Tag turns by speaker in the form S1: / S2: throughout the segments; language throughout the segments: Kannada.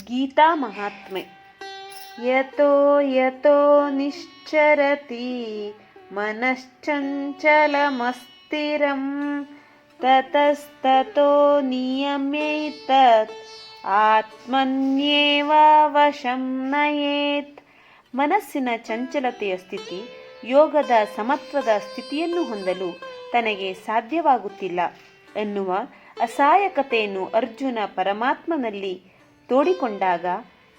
S1: ಗೀತಾ ಮಹಾತ್ಮೆ. ಯತೋ ಯತೋ ನಿಶ್ಚರತಿ ಮನಶ್ಚಂಚಲಮಸ್ಥಿರಂ ತತಸ್ತತೋ ನಿಯಮ್ಯೈತತ್ ಆತ್ಮನ್ಯೇವ ವಶಂ ನಯೇತ್. ಮನಸ್ಸಿನ ಚಂಚಲತೆಯ ಸ್ಥಿತಿ ಯೋಗದ ಸಮತ್ವದ ಸ್ಥಿತಿಯನ್ನು ಹೊಂದಲು ತನಗೆ ಸಾಧ್ಯವಾಗುತ್ತಿಲ್ಲ ಎನ್ನುವ ಅಸಹಾಯಕತೆಯನ್ನು ಅರ್ಜುನ ಪರಮಾತ್ಮನಲ್ಲಿ ತೋಡಿಕೊಂಡಾಗ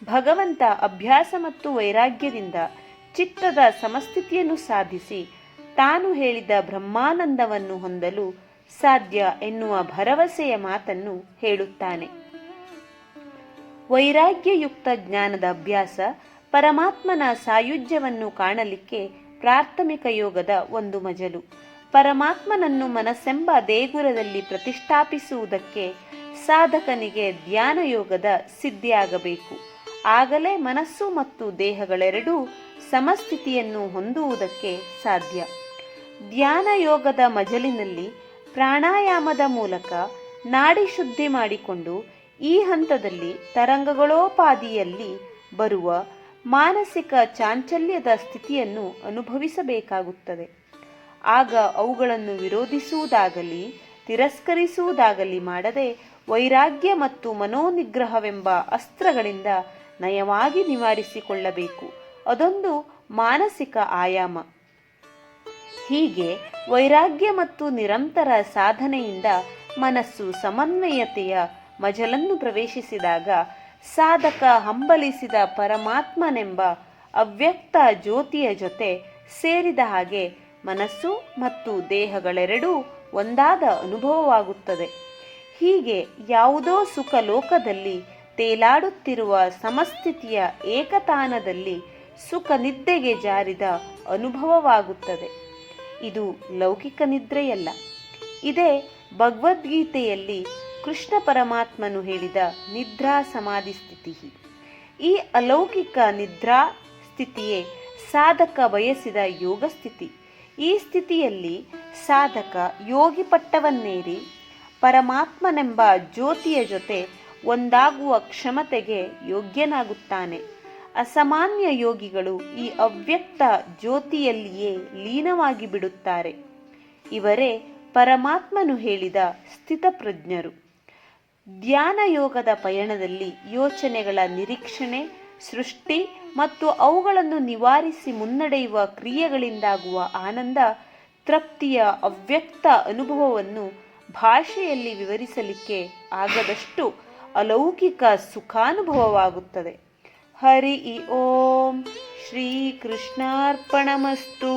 S1: ಭಗವಂತ ಅಭ್ಯಾಸ ಮತ್ತು ವೈರಾಗ್ಯದಿಂದ ಚಿತ್ತದ ಸಮಸ್ಥಿತಿಯನ್ನು ಸಾಧಿಸಿ ತಾನು ಹೇಳಿದ ಬ್ರಹ್ಮಾನಂದವನ್ನು ಹೊಂದಲು ಸಾಧ್ಯ ಎನ್ನುವ ಭರವಸೆಯ ಮಾತನ್ನು ಹೇಳುತ್ತಾನೆ. ವೈರಾಗ್ಯಯುಕ್ತ ಜ್ಞಾನದ ಅಭ್ಯಾಸ ಪರಮಾತ್ಮನ ಸಾಯುಜ್ಯವನ್ನು ಕಾಣಲಿಕ್ಕೆ ಪ್ರಾಥಮಿಕ ಯೋಗದ ಒಂದು ಮಜಲು. ಪರಮಾತ್ಮನನ್ನು ಮನಸ್ಸೆಂಬ ದೇಗುಲದಲ್ಲಿ ಪ್ರತಿಷ್ಠಾಪಿಸುವುದಕ್ಕೆ ಸಾಧಕನಿಗೆ ಧ್ಯಾನ ಯೋಗದ ಸಿದ್ಧಿಯಾಗಬೇಕು. ಆಗಲೇ ಮನಸ್ಸು ಮತ್ತು ದೇಹಗಳೆರಡೂ ಸಮಸ್ಥಿತಿಯನ್ನು ಹೊಂದುವುದಕ್ಕೆ ಸಾಧ್ಯ. ಧ್ಯಾನ ಯೋಗದ ಮಜಲಿನಲ್ಲಿ ಪ್ರಾಣಾಯಾಮದ ಮೂಲಕ ನಾಡಿ ಶುದ್ಧಿ ಮಾಡಿಕೊಂಡು ಈ ಹಂತದಲ್ಲಿ ತರಂಗಗಳೋಪಾದಿಯಲ್ಲಿ ಬರುವ ಮಾನಸಿಕ ಚಾಂಚಲ್ಯದ ಸ್ಥಿತಿಯನ್ನು ಅನುಭವಿಸಬೇಕಾಗುತ್ತದೆ. ಆಗ ಅವುಗಳನ್ನು ವಿರೋಧಿಸುವುದಾಗಲಿ ತಿರಸ್ಕರಿಸುವುದಾಗಲಿ ಮಾಡದೆ ವೈರಾಗ್ಯ ಮತ್ತು ಮನೋನಿಗ್ರಹವೆಂಬ ಅಸ್ತ್ರಗಳಿಂದ ನಯವಾಗಿ ನಿವಾರಿಸಿಕೊಳ್ಳಬೇಕು. ಅದೊಂದು ಮಾನಸಿಕ ಆಯಾಮ. ಹೀಗೆ ವೈರಾಗ್ಯ ಮತ್ತು ನಿರಂತರ ಸಾಧನೆಯಿಂದ ಮನಸ್ಸು ಸಮನ್ವಯತೆಯ ಮಜಲನ್ನು ಪ್ರವೇಶಿಸಿದಾಗ ಸಾಧಕ ಹಂಬಲಿಸಿದ ಪರಮಾತ್ಮನೆಂಬ ಅವ್ಯಕ್ತ ಜ್ಯೋತಿಯ ಜೊತೆ ಸೇರಿದ ಹಾಗೆ ಮನಸ್ಸು ಮತ್ತು ದೇಹಗಳೆರಡೂ ಒಂದಾದ ಅನುಭವವಾಗುತ್ತದೆ. ಹೀಗೆ ಯಾವುದೋ ಸುಖ ಲೋಕದಲ್ಲಿ ತೇಲಾಡುತ್ತಿರುವ ಸಮಸ್ಥಿತಿಯ ಏಕತಾನದಲ್ಲಿ ಸುಖ ನಿದ್ದೆಗೆ ಜಾರಿದ ಅನುಭವವಾಗುತ್ತದೆ. ಇದು ಲೌಕಿಕ ನಿದ್ರೆಯಲ್ಲ. ಇದೇ ಭಗವದ್ಗೀತೆಯಲ್ಲಿ ಕೃಷ್ಣ ಪರಮಾತ್ಮನು ಹೇಳಿದ ನಿದ್ರಾ ಸಮಾಧಿ ಸ್ಥಿತಿ. ಈ ಅಲೌಕಿಕ ನಿದ್ರಾ ಸ್ಥಿತಿಯೇ ಸಾಧಕ ಬಯಸಿದ ಯೋಗ ಸ್ಥಿತಿ. ಈ ಸ್ಥಿತಿಯಲ್ಲಿ ಸಾಧಕ ಯೋಗಿ ಪಟ್ಟವನ್ನೇರಿ ಪರಮಾತ್ಮನೆಂಬ ಜ್ಯೋತಿಯ ಜೊತೆ ಒಂದಾಗುವ ಕ್ಷಮತೆಗೆ ಯೋಗ್ಯನಾಗುತ್ತಾನೆ. ಅಸಾಮಾನ್ಯ ಯೋಗಿಗಳು ಈ ಅವ್ಯಕ್ತ ಜ್ಯೋತಿಯಲ್ಲಿಯೇ ಲೀನವಾಗಿ ಬಿಡುತ್ತಾರೆ. ಇವರೇ ಪರಮಾತ್ಮನು ಹೇಳಿದ ಸ್ಥಿತಪ್ರಜ್ಞರು. ಧ್ಯಾನ ಯೋಗದ ಪಯಣದಲ್ಲಿ ಯೋಚನೆಗಳ ನಿರೀಕ್ಷಣೆ, ಸೃಷ್ಟಿ ಮತ್ತು ಅವುಗಳನ್ನು ನಿವಾರಿಸಿ ಮುನ್ನಡೆಯುವ ಕ್ರಿಯೆಗಳಿಂದಾಗುವ ಆನಂದ, ತೃಪ್ತಿಯ ಅವ್ಯಕ್ತ ಅನುಭವವನ್ನು ಭಾಷೆಯಲ್ಲಿ ವಿವರಿಸಲಿಕ್ಕೆ ಆಗದಷ್ಟು ಅಲೌಕಿಕ ಸುಖಾನುಭವವಾಗುತ್ತದೆ. ಹರಿ ಓಂ. ಶ್ರೀ ಕೃಷ್ಣಾರ್ಪಣಮಸ್ತು.